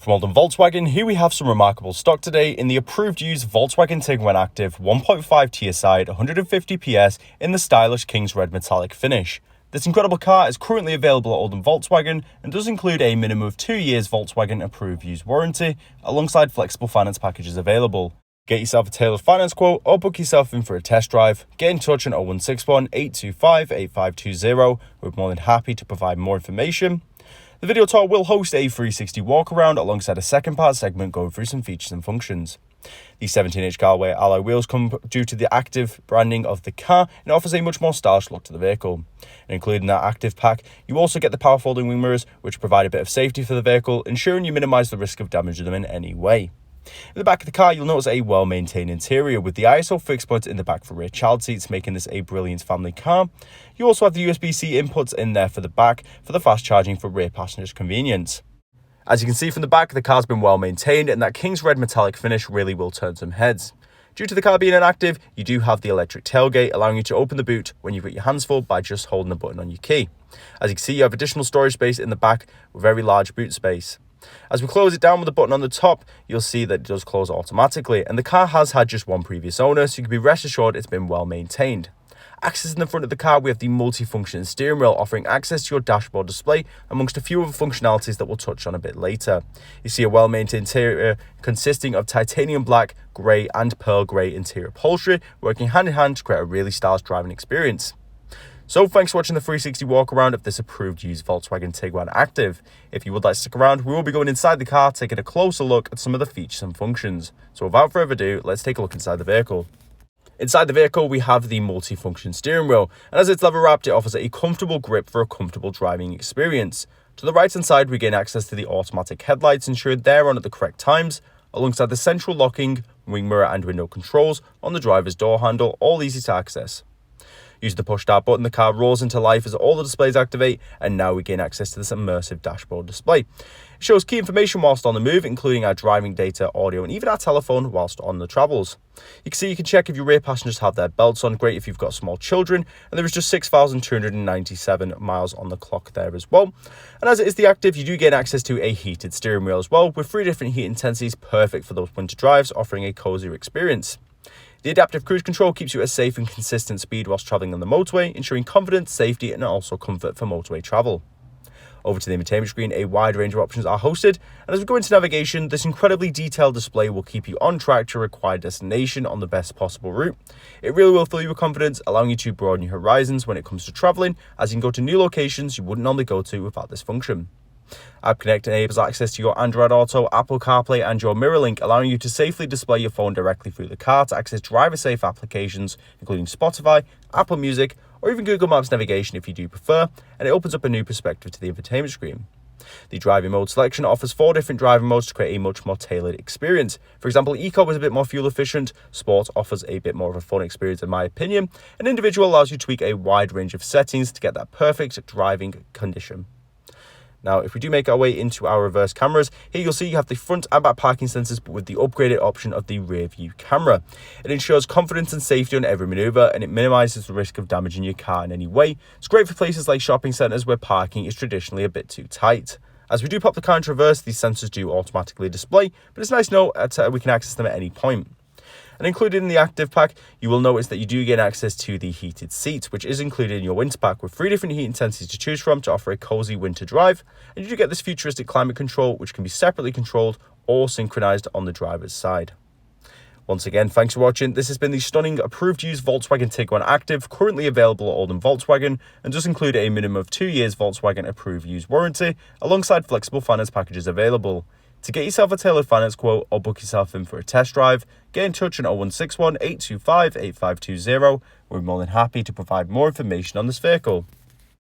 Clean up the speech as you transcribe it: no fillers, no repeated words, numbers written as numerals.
From Oldham Volkswagen, here we have some remarkable stock today in the approved used Volkswagen Tiguan Active 1.5 TSI 150 PS in the stylish King's Red metallic finish. This incredible car is currently available at Oldham Volkswagen and does include a minimum of 2 years Volkswagen approved used warranty alongside flexible finance packages available. Get yourself a tailored finance quote or book yourself in for a test drive. Get in touch on 0161 825 8520. We're more than happy to provide more information. The video tour will host a 360 walk around alongside a second part segment going through some features and functions. The 17-inch Galway alloy wheels come due to the active branding of the car and offers a much more stylish look to the vehicle. And including that active pack, you also get the power folding wing mirrors, which provide a bit of safety for the vehicle, ensuring you minimise the risk of damaging them in any way. In the back of the car, you'll notice a well-maintained interior with the ISO fixed points in the back for rear child seats, making this a brilliant family car. You also have the USB-C inputs in there for the back for the fast charging for rear passengers' convenience. As you can see from the back, the car's been well-maintained and that King's Red metallic finish really will turn some heads. Due to the car being inactive, you do have the electric tailgate, allowing you to open the boot when you've got your hands full by just holding the button on your key. As you can see, you have additional storage space in the back with very large boot space. As we close it down with the button on the top, you'll see that it does close automatically, and the car has had just one previous owner, so you can be rest assured it's been well maintained. Accessing the front of the car, we have the multi-function steering wheel offering access to your dashboard display amongst a few other functionalities that we'll touch on a bit later. You see a well-maintained interior consisting of titanium black, grey and pearl grey interior upholstery working hand in hand to create a really stylish driving experience. So thanks for watching the 360 walk around of this approved used Volkswagen Tiguan Active. If you would like to stick around, we will be going inside the car, taking a closer look at some of the features and functions. So without further ado, let's take a look inside the vehicle. Inside the vehicle, we have the multi-function steering wheel, and as it's leather wrapped, it offers a comfortable grip for a comfortable driving experience. To the right hand side, we gain access to the automatic headlights, ensured they're on at the correct times, alongside the central locking, wing mirror and window controls on the driver's door handle, all easy to access. Using the push start button, the car roars into life as all the displays activate, and now we gain access to this immersive dashboard display. It shows key information whilst on the move, including our driving data, audio, and even our telephone whilst on the travels. You can see you can check if your rear passengers have their belts on, great if you've got small children, and there is just 6,297 miles on the clock there as well. And as it is the Active, you do gain access to a heated steering wheel as well, with 3 different heat intensities, perfect for those winter drives, offering a cozier experience. The adaptive cruise control keeps you at a safe and consistent speed whilst travelling on the motorway, ensuring confidence, safety and also comfort for motorway travel. Over to the infotainment screen, a wide range of options are hosted, and as we go into navigation, this incredibly detailed display will keep you on track to your required destination on the best possible route. It really will fill you with confidence, allowing you to broaden your horizons when it comes to travelling, as you can go to new locations you wouldn't normally go to without this function. App Connect enables access to your Android Auto, Apple CarPlay and your Mirror Link, allowing you to safely display your phone directly through the car to access driver-safe applications, including Spotify, Apple Music, or even Google Maps navigation if you do prefer, and it opens up a new perspective to the infotainment screen. The driving mode selection offers 4 different driving modes to create a much more tailored experience. For example, Eco is a bit more fuel efficient, Sport offers a bit more of a fun experience in my opinion, and Individual allows you to tweak a wide range of settings to get that perfect driving condition. Now, if we do make our way into our reverse cameras, here you'll see you have the front and back parking sensors, but with the upgraded option of the rear view camera. It ensures confidence and safety on every manoeuvre, and it minimises the risk of damaging your car in any way. It's great for places like shopping centres where parking is traditionally a bit too tight. As we do pop the car into reverse, these sensors do automatically display, but it's nice to know that we can access them at any point. And included in the Active pack, you will notice that you do gain access to the heated seats, which is included in your winter pack with 3 different heat intensities to choose from to offer a cozy winter drive. And you do get this futuristic climate control, which can be separately controlled or synchronized on the driver's side. Once again, thanks for watching. This has been the stunning approved used Volkswagen Tiguan Active, currently available at Oldham Volkswagen, and does include a minimum of 2 years Volkswagen approved used warranty, alongside flexible finance packages available. To get yourself a tailored finance quote or book yourself in for a test drive, get in touch on 0161 825 8520. We're more than happy to provide more information on this vehicle.